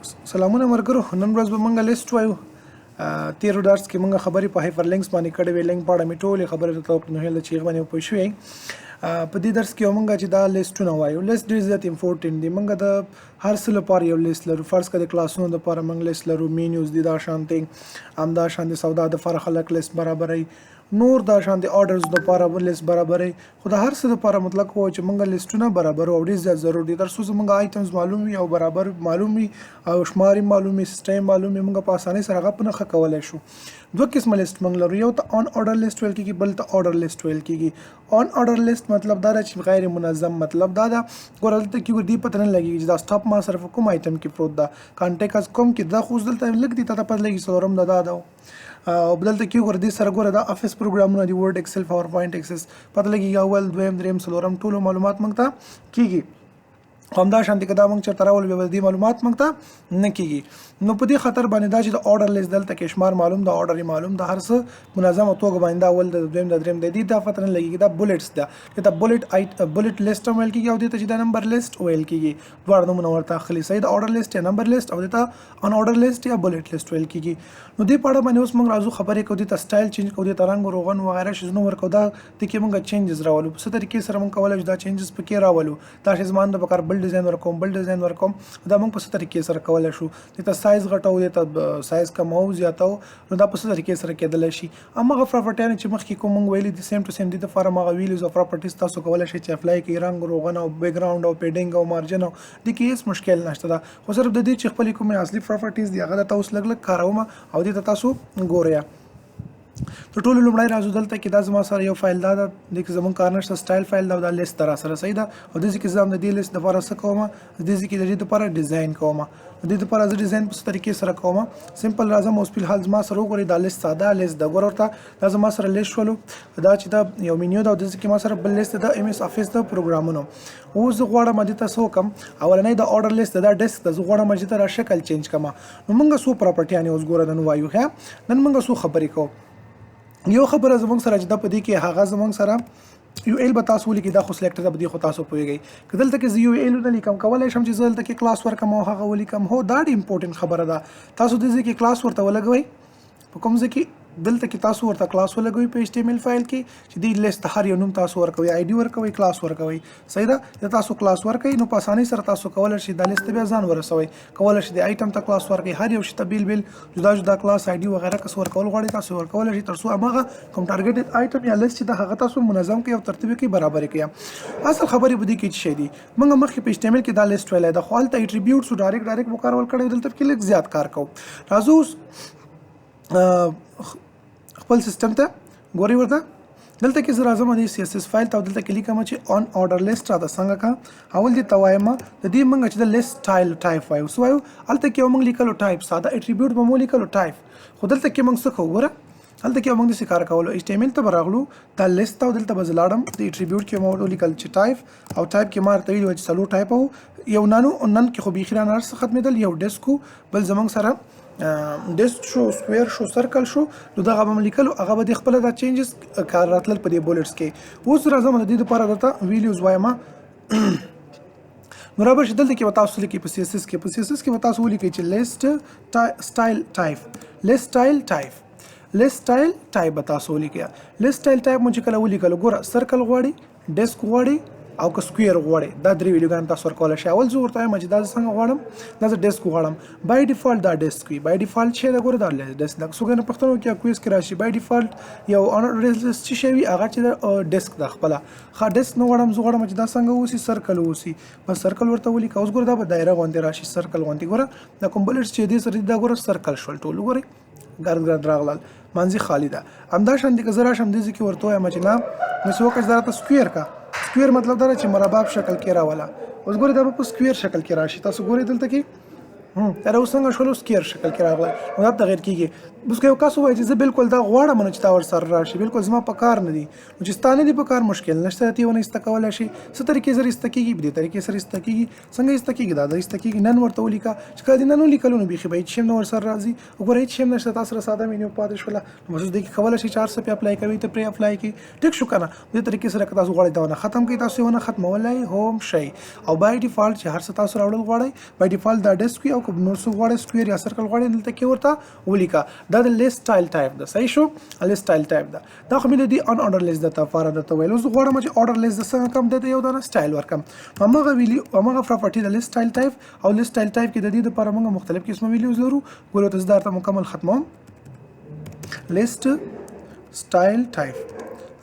سلامونه مرګرو نن ورځ به مونږ لیست وایو تیر ډارس کې مونږ خبرې په هایپر لینکس باندې کړې وې لینک په اړه مې ټولې خبرې درته وکړې نو هیله چې هغه باندې پوه شوې په دې درس کې مونږ چې دا لیستونه وایو لیست ډېر زیات امپورټنټ دی مونږ د هر څه لپاره یو لیست لرو فرض کړه د کلاسونو لپاره مونږ لیست لرو مینیوز دي دا شانتي همدا شانتي سودا د لپاره خلک لیست برابرای نور دا شانتي آرډرز د لپاره لیست برابرای خو د هر څه لپاره مطلب کوو چې مونږ لیستونه برابر او ډېر زیات ضروري دي تر څو زمونږ آیټمز معلوم وي او برابر معلوم وي او شماري معلوم وي سیستم معلوم وي مونږ په اسانۍ سره هغه په نښه کولی شو دوه قسمه لیست مونږ لرو یو ته آن آرډر لیست ویل کېږي بل ته آرډر لیست ویل کېږي آن آرډر لیست مطلب دا چې غیر منظم مطلب دا ده ګوره دلته کې دې پته نه لګېږي چې دا سټاپ ما صرف کوم آیټم کې پروت ده کانټیکټ از کوم کې دا خو دلته لږ دي ته پته لګي څلورم دا ده او دلته کې ګوره دې سره ګوره دا افیس پروګرامونه دي ورډ ایکسل پاور پوینټ ایکسس پته لګېږي اول دویم دریم څلورم ټولو معلومات موږ ته کېږي همدا شانتي که دا موږ چېرته راولو بیا به دې معلومات موږ ته نه کېږي نو په دې خطر باندې دا چې د آرډر لیست دلته کې شمار معلوم د آرډر معلوم د هر څه منظمه توګه باندې دا اول د دویم د دریم د دې دا پته نه لګېږي دا بولټس ده دا بولټ لیست هم ویل کېږي او دې ته چې دا نمبر لیست ویل کېږي دواړه نومونه ورته اخلي صحیح د آرډر لیست یا نمبر لیست او دې ته ان آرډر لیست یا بولټ لیست ویل کېږي نو دې په اړه باندې اوس موږ راځو خبرې کوو دې ته سټایل چینج کوو دې ته رنګ روغن وغیره شیزونه ورکوو دا دې کې موږ چینجز راولو په څه طریقې سره موږ کولی شو دا چینجز پکې راولو دا شی زما د پکار بل ډیزاین ورکوم بل ډیزاین ورکوم دا موږ په څه طریقې سره کولی شو دې ته سایز غټو دې ته سایز کمو زیاتو نو دا په څه طریقې سره کېدلی شي هماغه پراپرټیانې چې مخکې کوم موږ ویلي دي سیم ټو سیم دي دپاره هماغه ویلیوز او پراپرټیز تاسو کولی شئ چې اپلای کړئ رنګ روغن او بیک ګراونډ او پیډینګ او مارجن او دې کې هېڅ مشکل نشته ده خو صرف د دې چې خپلې کومې اصلي پراپرټیز دي هغه درته اوس لږ لږ کاروم او دې ته تاسو ګورئ تر ټولو لومړی راځو دلته کې دا زما سره یو فایل دا ده دې کې زموږ کار نشته سټایل فایل دا لیست را سره صحیح ده او دې کې زه هم د دې لیست دپاره څه کوم دې کې د دې دپاره ډیزاین کوم د دې دپاره زه ډیزاین په څه طریقې سره کوم سمپل راځم اوس فلحال زما سره وګورئ دا لیست ساده لیست ده ګوره ورته دا زما سره لیست شولو دا چې دا یو مینیو ده او دې کې ما سره بل لیست ده ایم ایس افیس د پروګرامونو اوس زه غواړم دې ته څه وکړم اولنی د آرډر لیست دا ډیسک ده زه غواړم چې ته را شکل چینج کړم نو موږ څو پراپرټیانې اوس ګوره نن وایو ښه نن موږ څو خبرې کوو یو خبره زموږ سره چې دا په دې کې هغه زموږ سره یو ایل به تاسو ولیکئ دا خو سلیکټر ده په دې خو تاسو پوهېږئ که دلته کې زه یو ایلونه لیکم کولی شم چې زه دلته کې کلاس ورکړم او هغه ولیکم هو دا ډېر امپورټنټ خبره ده تاسو دې ځای کې کلاس ورته ولګوئ په کوم ځای کې دلته کې تاسو ورته کلاس ولګوئ په HTML فایل کې چې دې لیست هر یو نوم تاسو ورکوئ آی ډي ورکوئ کلاس ورکوئ صحیح ده یا تاسو کلاس ورکوئ نو په اسانۍ سره تاسو کولی شئ دا لیست بیا ځان ورسوئ کولی شئ د آیټم ته کلاس ورکوئ هر یو شي ته بیل بیل جدا جدا کلاس آی ډي وغیره کس ورکول غواړئ تاسو ورکولی شئ تر څو هماغه کوم ټارګېټډ آیټم یا لیست چې د هغه تاسو منظم کړئ او ترتیب کړئ برابر کړئ اصل خبرې په دې کې څه شی دي موږ مخکې په HTML کې دا لیست ویلی ده خو هلته ایټریبیوټس ډایرکټ وکارول کړی دلته کې لږ زیات کار کوو راځو اوس خپل سیستم ته ګورئ ورته دلته کې زه راځم د CSS فایل ته دلته کې لیکم چې آن آرډر لیست راته څنګه کا اول دې ته وایم د دې موږ چې د لیست سټایل ټایپ وایو څه وایو هلته کې موږ لیکلو ټایپ ساده اټریبیوټ به مو لیکلو ټایپ خو دلته کې موږ څه کوو ګوره هلته کې موږ داسې کار کولو HTML ته به راغلو دا لیست ته او دلته به زه لاړم د اټریبیوټ کې مو ولیکل چې ټایپ او ټایپ کې ما ورته ویلي وه چې څلور ټایپ وو یو نن کې خو بیخي رانه هر څه ختمېدل یو ډیسک و بل زموږ سره ډیسک شو سکویر شو سرکل شو نو دغه به م لیکلو هغه به د خپله دا چینجز کار راتلل په دې بولټس کې اوس راځم د دې دپاره درته ویلیوز وایم نو رابر چې دلته کې به تاسو لیکئ په CSS کې به تاسو ولیکئ چې لیست سټایل ټایپ به تاسو ولیکئ لیست سټایل ټایپ مو چې کله ولیکلو ګوره سرکل غواړي ډیسک غواړي او که سکویر غواړي دا درې ویډیوګانې تاسو ورکولی شئ اول زه ورته وایم چې دا زه څنګه غواړم دا زه ډیسک غواړم بای ډیفالټ دا ډیسک وي بای ډیفالټ شی دا ګوره دا ډیسک دا څوک نه پښتنو کې کویز کې راشي بای ډیفالټ یو څه شی وي هغه چې د ډیسک ده خپله ښه ډیسک نه غواړم زه غواړم چې دا څنګه اوسي سرکل اوسي بس سرکل ورته ولیکه اوس ګوره دا به دایره غوندې راشي سرکل غوندې ګوره دا کوم بلټس چې دې سره دا ګوره سرکل شول ټول وګورئ ګرد راغلل منځي خالي ده همدا شانتې که زه راشم دې ځای کې ورته وایم چې نه مثل وکړه دا راته سکویر کا سکویر مطلب دا چې مربع شکل کې راوله اوس ګورئ دا به په سکویر شکل کې راشي تاسو ګورئ دلته کې دا اوس څنګه شولو سکویر شکل کې راغلی نو دا تغیر کېږي اوس که یو کس ووایي چې زه بالکل دا غواړم نه چې تا ورسره راشي بالکل زما په کار نه دي نو چې ستا نه دي په کار مشکل نشته ته یې ونه ایسته کولی شي څه طریقې سره ایسته کېږي په دې طریقې سره ایسته کېږي څنګه ایسته کېږي دا ایسته کېږي نن ورته ولیکه چې کله دې نن ولیکلو نو بیخي به هېڅ شی هم نه ورسره راځي وګوره هېڅ شی هم نشته تا سره ساده مینیو پاتې شوله نو بس اوس دې کې کولی شي چې هر څه پرې اپلای کوي ته پرې اپلای کړي ټیک شو که نه دې طریقې سره که تاسو غواړئ دا ونه ختم کړئ تاسو یې ونه ختمولی هم شئ او بای ډیفالټ چې هر څه تاسو راوړل غواړئ بای ډیفالټ دا ډیسک وي او کوم نور څه غواړئ سکویر یا سرکل غواړئ دلته کې ورته ولیکه. دا د لیست سټایل ټایپ ده. صحیح شو؟ لیست سټایل ټایپ ده. دا خو مې د دې ان اورډر لیست د لپاره درته ویل. اوس غواړم چې اورډر لیست د څنګه کم دته یو دانه سټایل ورکم. همغه پراپرټي د لیست سټایل ټایپ او لیست سټایل ټایپ کې د دې لپاره موږ مختلف قسمه ویلیوز لرو. ګورو تاسو دا ته مکمل ختموم. لیست سټایل ټایپ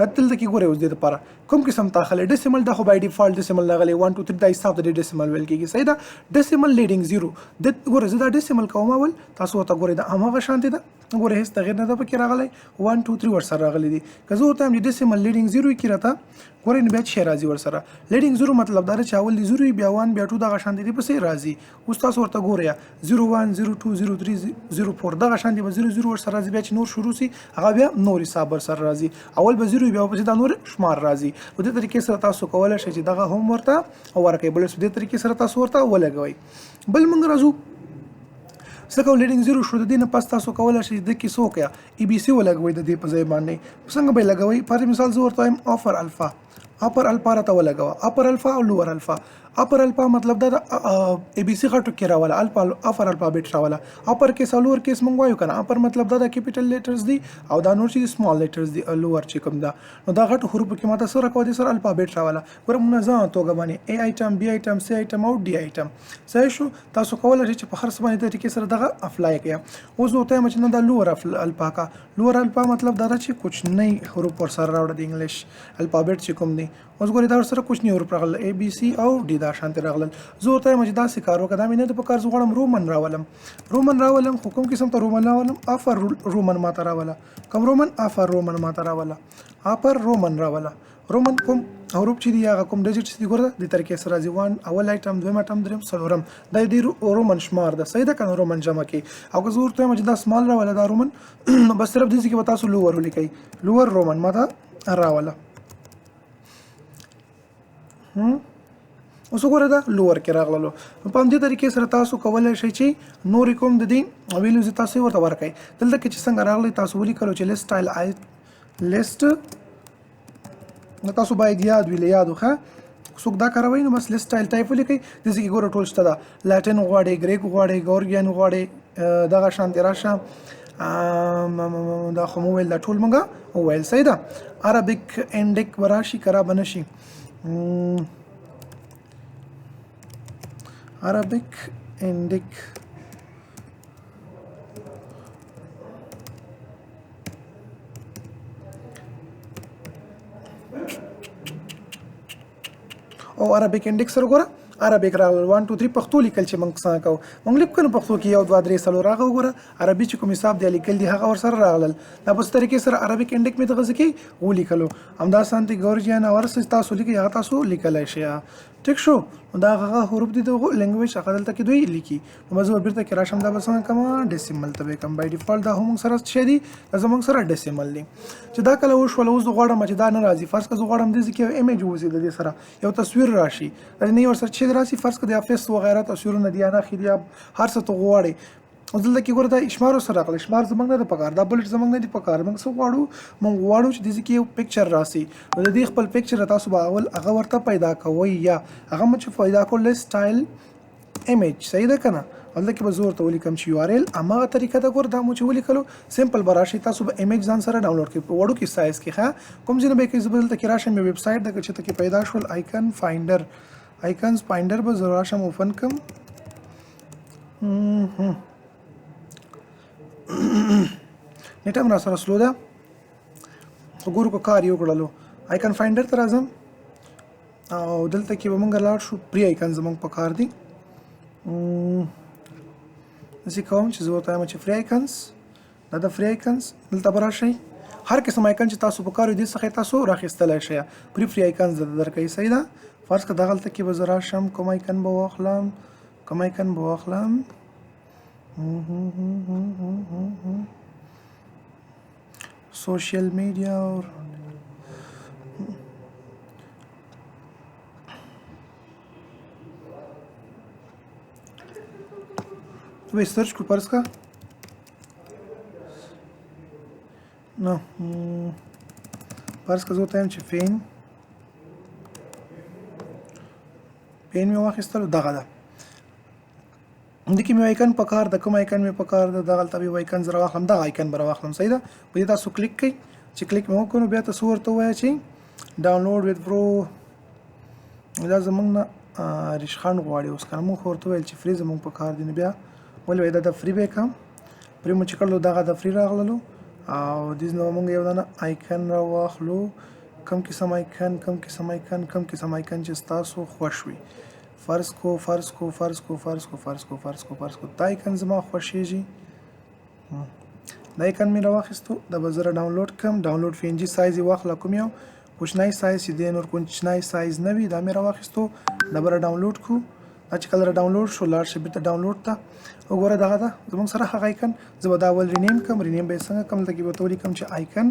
دلته کې ګورئ اوس دې لپاره کوم قسم داخله ډیسیمل دا خو بای ډیفالت ډیسیمل راغلی 1 2 3 دا حساب د ډیسیمل ویل کېږي. صحیح ده. ډیسیمل لیډینګ 0 د ګورئ زه دا ډیسیمل کوم اول تاسو ورته ګورئ دا هماغه شانتي ده. ګورئ هیڅ تغیر نه ده پکې راغلی 1 2 3 ورسره راغلی دي. که زه ورته هم ډیسیمل لیډینګ 0 کې راته ګورئ نو بیا څه راځي ورسره لیډینګ 0 مطلب دا چې اول 0 بیا 1 بیا 2 دغه شانتي دي پسې راځي. اوس تاسو ورته ګورئ 0 1 0 2 0 3 0 4 دغه شانتي به 0 0 ورسره راځي. بیا چې نور شروع سي هغه بیا نور حساب ورسره راځي. اول به 0 بیا پسې دا نور شمار راځي. په دې طریقې سره تاسو کولای شئ چې دغه هم ورته ورکړئ. بل په دې طریقې سره تاسو ورته ولګوئ. بل موږ راځو څنګه لیډینګ 0 شو د دې نه پس تاسو کولای شئ د کې څوک یا ای بي سي ولګوئ د دې په ځای باندې. څنګه به لګوئ؟ پر مثال زه ورته وایم اپر الفا راته ولګوه. اپر الفا او لوور الفا. اپر الفا مطلب دا ای بي سي غټو کې راوله اپر الفابet راوله. اپر کیس او لوور کیس مونږ وایو کنه. اپر مطلب دا د کیپیټل لیټرز دي او دا نور چې سمال لیټرز دي. لوور چې کوم دا نو دا غټو حروف کې ماته سره کوي سره الفابet راوله. ګوره منظم توګه باندې ای ایټم بی ایټم سی ایټم او ډي ایټم. صحیح شو؟ تاسو کولای شئ چې په هر څه باندې طریقې سره دغه اپلای کړئ. اوس نو ته چې نه دا لوور الفا کا. لوور الفا مطلب دا چې کوچنی حروف ور سره راوړل د انګلیش الفابet چې کوم دي. اوس ګورئ دا سره کوچنی حروف راغله ای بي سي او ډي دا شانتي راغله. زه ورته وایم چې داسې کار وکړه دا مې نه د په کار زه غواړم رومن راولم خو کوم قسم ته رومن راولم افر رومن ماته راوله. کوم رومن؟ افر رومن ماته راوله. افر رومن راوله. رومن کوم حروف چې دي هغه کوم ډیجټس دي ګوره د طریقې سره راځي 1 اول ایټم دویم ایټم دریم څلورم دا د رومن شمار ده. صحیح ده کنه؟ رومن جمع کې. او که زه ورته وایم چې دا سمال راوله دا رومن بس صرف دې کې به تاسو لوور ولیکئ. لوور رومن ماته راوله. اوس وګوره دا لوور کې راغللو. په همدې طریقې سره تاسو کولی شئ چې نورې کوم د دې ویلیوز تاسو ورته ورکړئ. دلته کې چې څنګه راغلی تاسو ولیکلو چې لیست سټایل لیست نو تاسو باید یاد وي یاد وخه څوک دا کاروي نو بس لیست سټایل ټایپ ولیکئ. داسې کې ګوره ټول شته ده. لاټین غواړئ ګریک غواړئ ګورګین غواړئ دغه شانتې راشه دا خو مو ویل دا ټول موږ وویل. صحیح ده. عربیک انډیک به راشي که را به نه شي. Arabic Indic او Arabic Indic سره ګوره عربیک راغله 1 2 3 پښتو لیکل چې موږ څنګه کوو موږ لیکو پښتو کې 1 2 3 4 راغله وګوره عربي چې کوم حساب دی لیکل دي هغه ور سره راغلل. دا په طریقې سره عربیک انډیک مې دغه ځکه ولیکلو. همدا سانتي ګورجیان ورس تاسو لیکي هغه تاسو لیکلای شئ. ټیک شو؟ دا هغه حروف دي د لنګویج هغه دلته کې دوی لیکي. نو مزه بیرته کې راشم دا به څنګه کوم ډیسیمل ته کوم بای ډیفالت دا هم سره څه دي زموږ سره ډیسیمل دي. چې دا کله وشول اوس غواړم چې دا نه راځي. فرض کړه غواړم دې کې ایمیج وځي د دې سره یو تصویر راشي. دا نه ور سره چې راشي فرض کړه د افیس وغیرہ تصویرونه دي نه خېدي هر څه ته غواړي. اوس دلته کې ګوره دا اشمار سره راغلی. اشمار زموږ نه د پکار دا بلټ زموږ نه دی پکار. موږ څه غواړو؟ موږ غواړو چې دې کې یو پکچر راسي. نو د دې خپل پکچر تاسو به اول هغه ورته پیدا کوئ یا هغه مچ پیدا کول سټایل ایمیج. صحیح ده کنه؟ ولته کې به زور ته ولیکم چې URL امغه طریقه دا ګور دا مو چې ولیکلو سمپل براشي تاسو به ایمیج ځان سره ډاونلوډ کړئ په وړو کې سایز کې ښه کوم ځینې به کې زبدل ته کې راشم ویب سټ د چې ته کې پیدا شول آیکن فایندر به زور راشم اوپن کم. نیټه مې سره سلو ده وګورو کو کار یو کړلو. آیکن فایندر ته راځم او دلته کې به موږ لاړ شو پری آیکن زموږ په کار دي. زه کوم چې زه ورته وایم چې فری آیکنز دا د فری آیکنز دلته به راشئ. هر قسم آیکن چې تاسو په کار دي څخه تاسو راخیستلی شئ. فری آیکنز درکوي. صحیح ده. فرض کړه دغلته کې به زه راشم کوم آیکن به واخلم سوشل میډیا اور तो सर्च को पर्स का no पर्स का जो टाइम چې पेन مې واخیستلو دغه ده د کې مې آیکن په کار د کوم آیکن مې په کار د دغلته به آیکن زه راواخلم دغه آیکن به راواخلم صحیح ده په دې تاسو کلیک کوئ چې کلیک مې وکړو بیا تاسو ورته ووایه چې ډاونلوډ ویت پرو دا زمونږ نه ریشخند غواړي اوس که نه موږ ورته وویل چې فری زمونږ په کار دی نو بیا ولې وایي دا د فری به یې کړم فری مو چې کړلو دغه د فری راغللو او دې نه موږ یو دانه آیکن راواخلو کم قسم آیکن چې ستاسو خوښ وي فرض کو دا آیکن زما خوښیږي دا آیکن مې راواخیستو دا به زه ډاونلوډ کړم ډاونلوډ پی ان جي سایز یې واخله کوم یو کوچنی سایز چې دی نور کوچنی سایز نه وي دا مې راواخیستو دا به ډاونلوډ کړو دا چې کله ډاونلوډ شو لاړ شي بیرته ډاونلوډ ته وګوره دغه ده زموږ سره هغه آیکن زه به دا اول رینیم کړم رینیم به یې څنګه کړم دلته کې به ورته ولیکم چې آیکن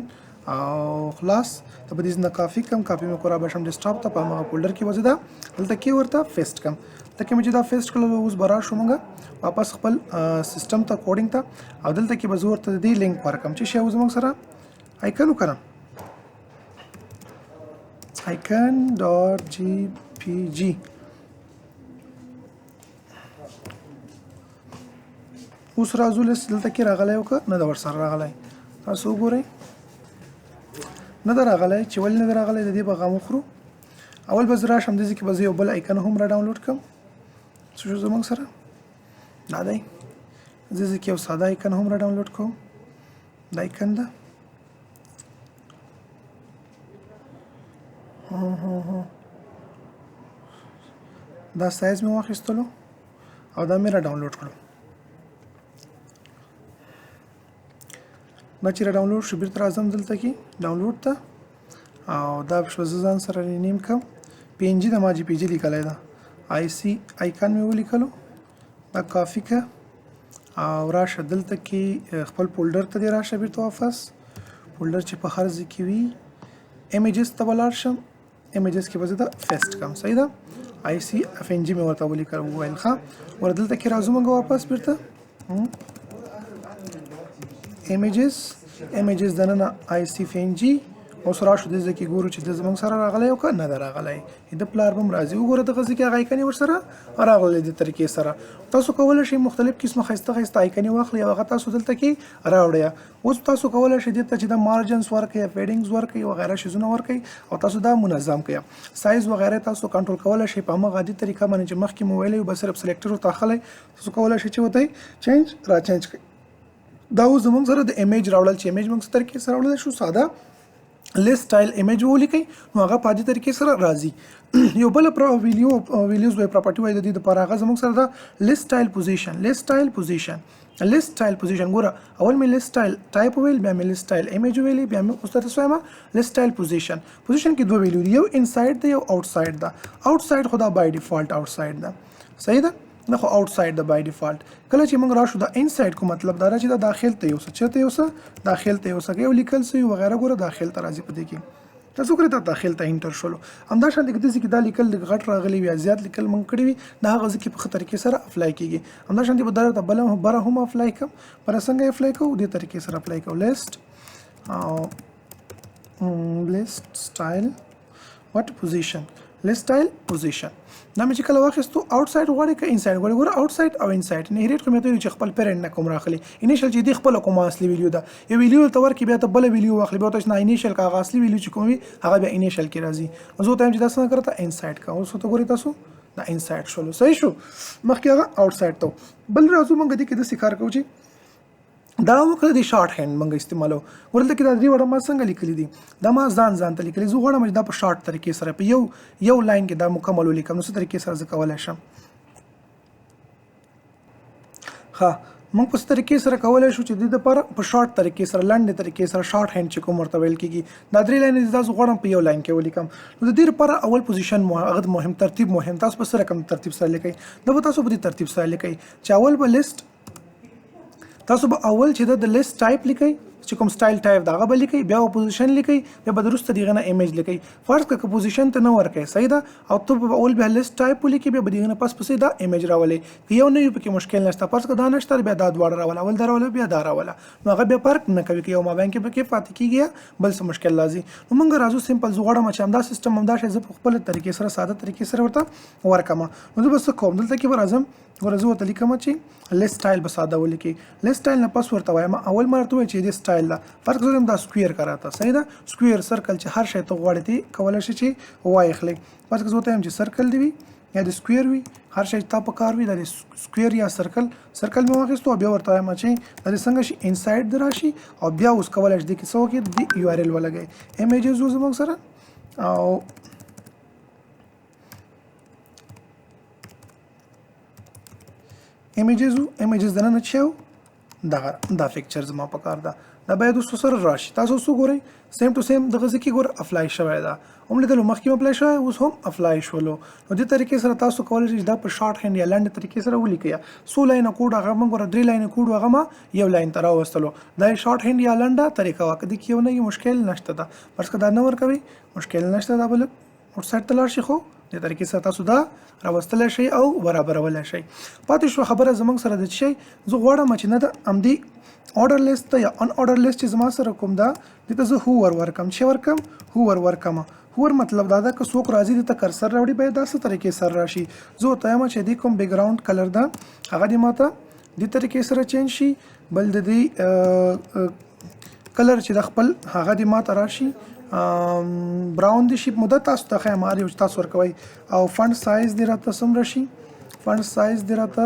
او خلاص ته به دې نه کافي کم کافي مې کورا بشم ډیسکټاپ ته په هغه فولډر کې وځه دا دلته کې ورته پیسټ کم ته کې مې چې دا پیسټ کړل اوس برا شو مونږ واپس خپل سیستم ته کوډینګ ته او دلته کې به زه ورته دې لینک ورکم چې شی زموږ سره آیکن وکړم icon.jpg اوس راځو دلته کې راغلی او که نه ده ورسره راغلی تاسو وګورئ نه ده راغلی چې ولې نه ده راغلی د دې به غم وخورو اول به زه راشم دې ځای کې به زه یو بل آیکن هم را ډاونلوډ کړم څه شو زموږ سره دا دی دې ځای کې یو ساده آیکن هم را ډاونلوډ کوم دا آیکن ده دا سایز مې واخیستلو او دا مې را ډاونلوډ کړو دا چې را ډاونلوډ شو بیرته راځم دلته کې ډاونلوډ ته او دا شو زه ځان سره رینیم کړم پی ان جي د ما جی پی جي لیکلی ده آی سی آیکن مې ولیکلو دا کافي که او راشه دلته کې خپل فولډر ته دې راشه بیرته واپس فولډر چې په هر ځای کې وي ایمیجز ته به لاړ شم ایمیجز کې به زه دا پیسټ کړم صحیح ده آی سی اف ان جي مې ورته ولیکل وویل ښه ور دلته کې راځو موږ واپس بیرته ایمیجز دننه آی سی اف ان جي اوس راشو دې ځای کې ګورو چې د زموږ سره راغلی او که نه ده راغلی د پلار به هم راځي وګوره دغه ځای کې هغه آیکن یې ورسره راغلی دې طریقې سره تاسو کولی شئ مختلف قسمه ښایسته ښایسته آیکن یې واخلئ او هغه تاسو دلته کې راوړئ اوس تاسو کولی شئ دې ته چې د مارجنز ورکړئ فیډینګز ورکړئ وغیره شیزونه ورکړئ او تاسو دا منظم کړئ سایز وغیره تاسو کنټرول کولی شئ په همغه عادي طریقه باندې چې مخکې مو ویلی به صرف سلیکټر ورته اخلی تاسو کولی شئ چې ورته چینج را چینج کړئ دا اوس زموږ سره د ایمیج راوړل چې ایمیج موږ څه طریقې سره راوړلی شو ساده لیست سټایل ایمیج ولیکئ نو هغه په عادي طریقې سره راځي یو بل ویلیوز وای پراپرټي وای د دې دپاره هغه زموږ سره ده لیست سټایل پوزیشن ګوره اول مې لیست سټایل ټایپ ویل بیا مې لیست سټایل ایمیج ویلی بیا مې اوس درته وایم لیست سټایل پوزیشن کې دوه ویلیو دي یو انسایډ ده یو آوټسایډ ده آوټسایډ خو دا بای ډیفالت آوټسایډ ده صحیح ده نه خو آوټسایډ ده بای ډیفالت کله چې موږ راشو د انسایډ کو مطلب دا چې دا داخل ته یوسه چېرته یوسه داخل ته یوسه یو لیکل سوي وغیره ګوره داخل ته راځي په دې کې تاسو ګورئ دا داخل ته انټر شولو همدا شان دغه داسې کې دا لیکل د غټ راغلی وي زیات لیکل موږ کړي وي دا هغه ځکه په ښه طریقې سره اپلای کیږي همدا شان دې به درته بله هم اپلای کوم پر څنګه اپلای کوو دې طریقې سره اپلای کوو لیست سټایل وات پوزیشن لیست سټایل پوزیشن دا مې چې کله واخیستو آوټسایډ غواړي که انسایډ غواړي ګوره آوټسایډ او انسایډ انهریټ کوم ته چې خپل پیرنټ نه کوم راخلي انیشل چې دی خپل کوم اصلي ویلیو ده یو ویلیو ته ورکې بیا ته بل ویلیو واخلي بیا ته نه انیشل کا اصلي ویلیو چې کوم وي هغه بیا انیشل کې راځي زه ته چې دا څنګه کړته انسایډ کا اوس ته ګورئ تاسو دا انسایډ شولو صحیح شو مخکې هغه آوټسایډ ته بل راځو موږ دې کې د کار کوو چې دا وکړه د شارټ هند موږ استعمالو ورته کې دا درې وړه ما څنګه لیکلي دي دا ما ځان ته لیکلي زه غواړم چې دا په شارټ طریقې سره په یو لاین کې دا مکمل ولیکم نو څه طریقې سره زه کولی شم ښه موږ په څه طریقې سره کولی شو چې د دې دپاره په شارټ طریقې سره لنډې طریقې سره شارټ هند چې کوم ورته ویل کېږي دا درې لاینې دا زه غواړم په یو لاین کې ولیکم نو د دې لپاره اول پوزیشن هغه مهم ترتیب مهم تاسو په څه رقم ترتیب سره لیکئ دا به تاسو په دې ترتیب سره لیکئ چې اول به لیست تاسو به اول چې د لیست ټایپ لیکئ چې کوم سټایل ټایپ دغه به لیکئ بیا پوزیشن لیکئ بیا به وروسته دغه نه ایمیج لیکئ فرض کړه که پوزیشن ته نه ورکړئ صحیح ده او ته به اول بیا لیست ټایپ ولیکئ بیا به دغه نه پس پسې دا ایمیج راولئ که یو نه وي پکې مشکل نشته فرض کړه دا نشته بیا دا دواړه راوله اول دا راوله بیا دا راوله نو هغه بیا فرق نه کوي که یو مابین کې پکې پاتې کېږي بل څه مشکل راځي نو موږ راځو سمپل زه غواړم چې همدا سیسټم همدا شی زه په خپل طریقې سره ساده طریقې سره ورته ورکړم نو زه به څه کوم دلته کې به راځم ورته ورته لیکم چې لیست سټایل به ساده ولیکئ لیست سټایل نه پس ورته وایم اول ما ورته وایي چې دې سټایل ده فرض کړم دا سکویر کراته صحیح ده سکویر سرکل چې هر شی ته غواړئ تی کولی شئ چې وایخلئ فرض کړه زه ورته وایم چې سرکل دې وي یا د سکویر وي هر شی تا په کار وي د سکویر یا سرکل مې واخیستو بیا ورته وایم چې دا څنګه شي انسایډ د راشي او بیا اوس کولی شئ دې کې څه وکړئ د یو آر ایل ولګئ ایمیجز و زموږ سره او ایمیجز دننه چې دا فکچر زما په کار ده دا باید اوس سره راشي تاسو څه ګورئ سیم ټو سیم دغه ځکه ګور افلای شوی ده هم لیدلو مخکې افلای شوی اوس هم افلای شولو نو دې طریقې سره تاسو کولی شئ دا په شارټ هینډ یا لنډ طریقې سره ولیکئ 100 لاینه کوډ هغه موږ ګوره 3 لاینه کوډ هغه ما یو لاین ته راوستلو دا شارټ هینډ یا لنډه طریقه وه که دې کې یو نه مشکل نشته ده فرض کړه دا نه ورکوي مشکل نشته دا بل اوټ سایډ ته لاړ شي خو دې طریقې سره تاسو دا راوستلی شئ او برابرولی شئ پاتې شوه خبره زموږ سره د شی زه غواړم چې نه د همدې order list ته یا ان order list چې زما سره کوم ده دې ته زه هوور ورکم چې ورکم هوور ورکم هوور مطلب دا ده که څوک راځي دې ته کرسر راوړي باید داسې طریقې سره راشي زه ورته وایم چې دې کوم بیک ګراوند کلر ده هغه دې ماته دې طریقې سره چینج شي بل د دې کلر چې د خپل هغه دې ماته راشي براون دي شي مدت تاسو ته خیم هر یو چې تاسو ورکوئ او فنټ سایز دې راته څومره شي فنټ سایز دې راته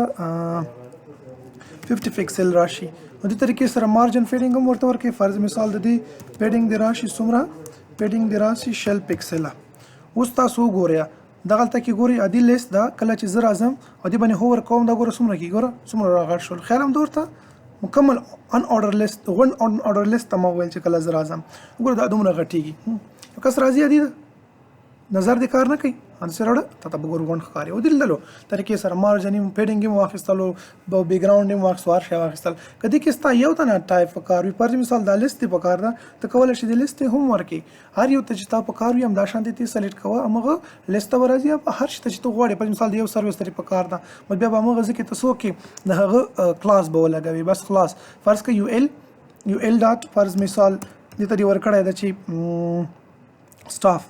50 پکسل راشي نو دې طریقې سره مارجن فیډینګ هم ورته ورکوئ فرض مثال د دې پیډینګ دې راشي څومره پیډینګ دې راشي 6 پکسله اوس تاسو وګورئ دغلته کې ګورئ عادي لیست ده کله چې زه راځم او دې باندې هوور کوم دا ګوره څومره کېږي ګوره څومره راغټ شول خیال هم ورته مکمل ان order list ون ان order list ته ما وویل چې کله زه راځم وګوره دا دومره غټېږي کس راځي عادي ده نظر دې کار نه کوي انسر وړه ته به ګور غونډ ښکاري او دلدلو طریقې سره مارجن یې پیډینګ یې واخیستلو بیک ګراوند یې واخیستو هر شی واخیستل که دې کې ستا یو تنه ټایپ په کار وي پر مثال دا لیست دې په کار ده ته کولی شې د لیست هم ورکړې هر یو ته چې تا په کار وي همدا شانتې ته سلیکټ کوه همغه لیست ته به راځي هر شي ته چې ته غواړې پر مثال د یو سروس ته په کار ده بس بیا به همغه ځای کې ته څه وکړې د هغه کلاس به ولګوې بس خلاص فرض که یو ایل ډاټ فرض مثال دې ته دې ورکړی ده چې سټاف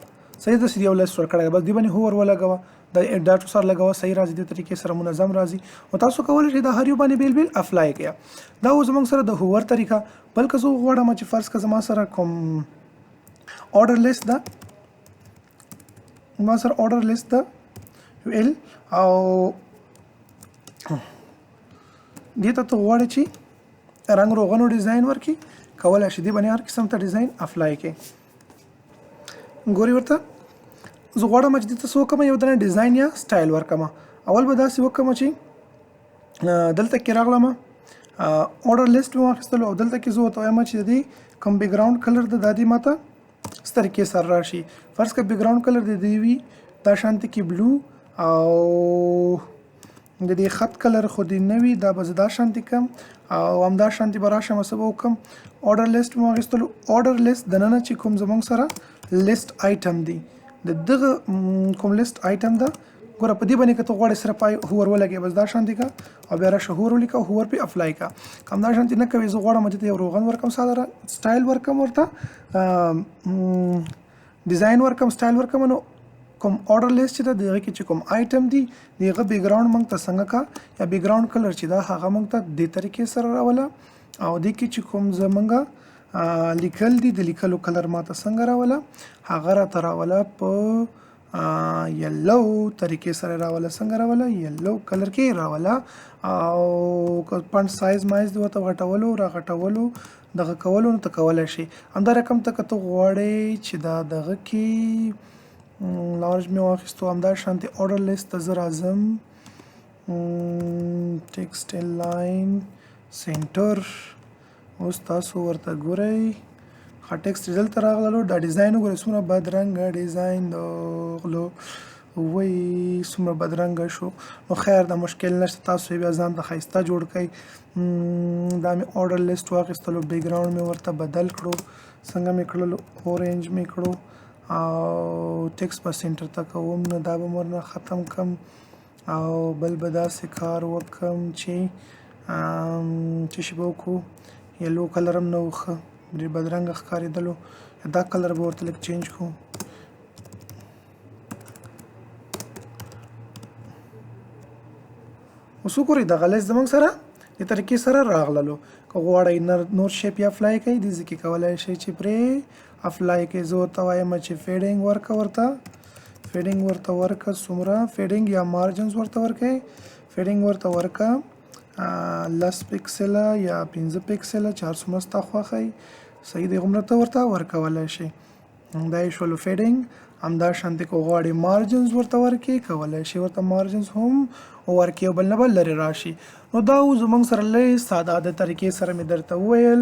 صحیح ده یو لیست ورکړی بس دې باندې هوور ولګوه د ډاټو سره لګوه صحیح راځي دې طریقې سره منظم راځي او تاسو کولی شئ دا هر یو باندې بیل بیل افلای کړئ دا اوس زموږ سره د هوور طریقه بلکې زه غواړم چې فرض کړه زما سره کوم order list ده زما سره order list ده یو ایل او دې ته ته غواړې چې رنګ روغنو ډیزاین ورکړي کولی شئ دې باندې هر قسم ته ډیزاین افلای کړئ ګوري ورته زه غواړم چې دلته څه وکړم یو دنه ډیزاین یا سټایل ورکړم اول به داسې وکړم چې دلته کې راغلم order list مې واخیستلو او دلته کې زه ورته وایم چې د دې کوم بیک ګراوند کلر ده دا دې ماته څه طریقې سره راشي فرض کړه بیک ګراوند کلر د دې وي دا شانتې کې بلو او د دې خط کلر خو دې نه وي دا به زه دا شانتې کړم او همدا شانتې به راشم څه به وکړم order list مې واخیستلو order list دننه چې کوم زموږ سره لیست آیټم دی د دغه کوم لیست آیټم ده ګوره په دې باندې که ته غواړې سره پای هوور ولګې بس دا شانتې کا او بیا راشه هوور ولیکه هوور پې افلای کا که همدا شانتې نه کوې زه غواړم چې ته یو روغن ورکم ساده سټایل ورکم ورته ډیزاین ورکم سټایل ورکم نو کوم order list چې ده د هغې کې چې کوم آیټم دی د هغه بیک ګراوند موږ ته څنګه کا یا بیک ګراوند کلر چې ده هغه موږ ته دې طریقې سره راوله او دې کې چې کوم زمونږ لیکل دي د لیکلو کلر ماته څنګه راوله هغه راته راوله په یلو طریقې سره راوله څنګه راوله یلو کلر کې راوله او فنټ سایز مایز د ورته غټولو راغټولو دغه کولو نو ته کولی شي همدا رقم ته که ته غواړې چې دا دغه کې لارج مې واخیستو همدا شانتې order list ته زه راځم ټیکسټ لاین سینټر اوس تاسو ورته ګورئ ښه ټیکسټ دلته راغللو دا ډیزاین وګورئ څومره بدرنګه ډیزاین راغلو وای څومره بدرنګه شو. نو خیر د مشکل نشته، تاسو یې بیا ځان ته ښایسته جوړ کړئ. دا مې آرډر لیست واخیستلو، بیک ګراوند مې ورته بدل کړو، څنګه مې کړلو اورنج مې کړو او ټیکس به سینټر ته کوم، نو دا به ورنه ختم کم او بل به داسې کار وکړم چې څه شي به وکړو، یلو کلر هم نه و ښه، ډېر بدرنګه ښکارېدلو، دا کلر به ورته لږ چینج کړو. اوس وګورئ دغه لیست زموږ سره د طریقې سره راغللو. که غواړئ نور شیپ یې اپلای کړئ، دې ځای کې کولی شئ چې پرې اپلای کړئ. زه ورته وایم چې فیډینګ ورکړه، فیډینګ ورته ورکړه، څومره فیډینګ یا مارجنز ورته ورکړئ. فیډینګ ورته ورکړه 10 پکسله یا 15 پکسله، 400 ستا خوښه وي، صحیح دی، هغومره ته ورته ورکولی شئ. دا یې شولو فیډینګ. همدا شانتې که غواړئ مارجنز ورته ورکړئ، کولی شئ ورته مارجنز هم ورکړئ او بل نه به لرې راشي. نو دا و زموږ سره لیست ساده د طریقې سره مې درته وویل.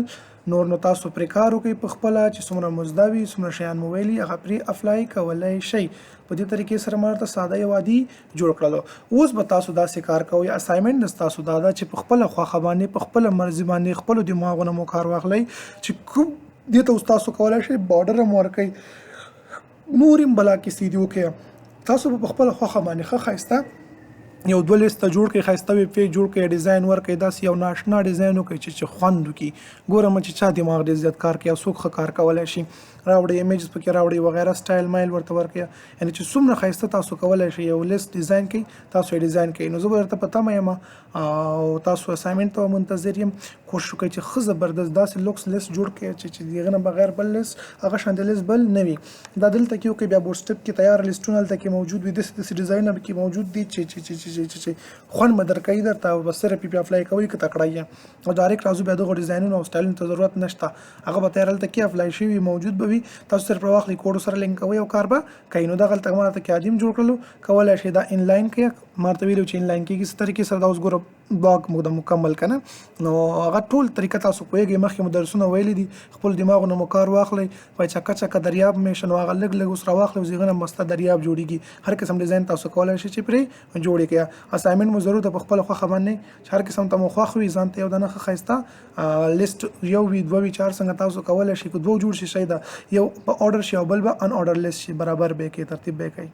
نور نو تاسو پرې کار وکړئ په خپله چې څومره مزده وي، څومره شیان مو ویلي هغه پرې اپلای کولی شئ. په دې طریقې سره ما درته ساده یو عادي جوړ کړلو. اوس به تاسو داسې کار کوئ، اسایمنټ ستاسو دا ده چې په خپله خوښه باندې، په خپله مرضي باندې، خپلو دماغونه مو کار واخلئ چې کوم دې ته اوس تاسو کولی شئ بارډر هم ورکئ، نور هم بلا کیسې دي وکړئ. تاسو به په خپله خوښه باندې ښه ښایسته یو دوه لیسته جوړ کړئ، ښایسته ویب پیج جوړ کړئ، ډیزاین ورکړئ، داسې یو ناشنا ډیزاین وکړئ چې خوند وکړي. ګورم چې چا دماغ ډېر زیات کار کوي او څوک ښه کار کولی شي، راوړئ ایمیجز پکې راوړئ وغیره، سټایل مایل ورته ورکړئ، یعنې چې څومره ښایسته تاسو کولی شئ یو لیست ډیزاین کړئ، تاسو یې ډیزاین کړئ. نو زه به درته په تمه یم او تاسو اسایمنټ ته منتظر یم. کوشش وکړئ چې ښه زبردست داسې لوکس لیست جوړ کړئ چې د هغه نه بغیر بل لیست هغه شانتې لیست بل نه وي. دا دلته کې وکړئ، بیا بورډ سټپ کې تیار لیستونه هلته کې موجود وي، داسې داسې ډیزاینونه پکې موجود دي چې خوند به درکوي درته او بس صرف یې اپلای کوئ که تکړه یې او ډایرکټ راځو بیا دغو ډیزاینونو او سټایلونو ته ضرورت نشته، هغه به تیار هلته کې اپلای شوي موجود به وي، تاسو صرف راواخلئ کوډ سره لینک کوئ او کار به کوئ. نو دغه هلته ما درته کې عادي جوړ کړلو، کولی شئ دا انلاین کړئ. ما ورته ویلي چې انلاین کېږي څه طریقې سره، دا اوس ګوره بلاګ موږ د مکمل که نه، نو هغه ټول طریقه تاسو پوهېږئ، مخکې مو درسونه ویلي دي. خپل دماغونه مو کار واخلئ، وایي چکه چکه دریاب میشه، نو هغه لږ لږ اوس راواخلئ، اوس هغه نه مسته دریاب جوړېږي. هر قسم ډیزاین تاسو کولی شئ چې پرې جوړ یې کړئ. اسایمنټ مو ضرور ده په خپله خوښه باندې چې هر قسم ته مو خوښ وي، ځان ته یو دانه ښه ښایسته لیست یو وي، دوه وي، چار څنګه تاسو کولی شئ، که دوه جوړ شي شی ده، یو په آرډر شي او بل به ان آرډر لیست شي، برابر به یې کړئ، ترتیب به یې کړئ.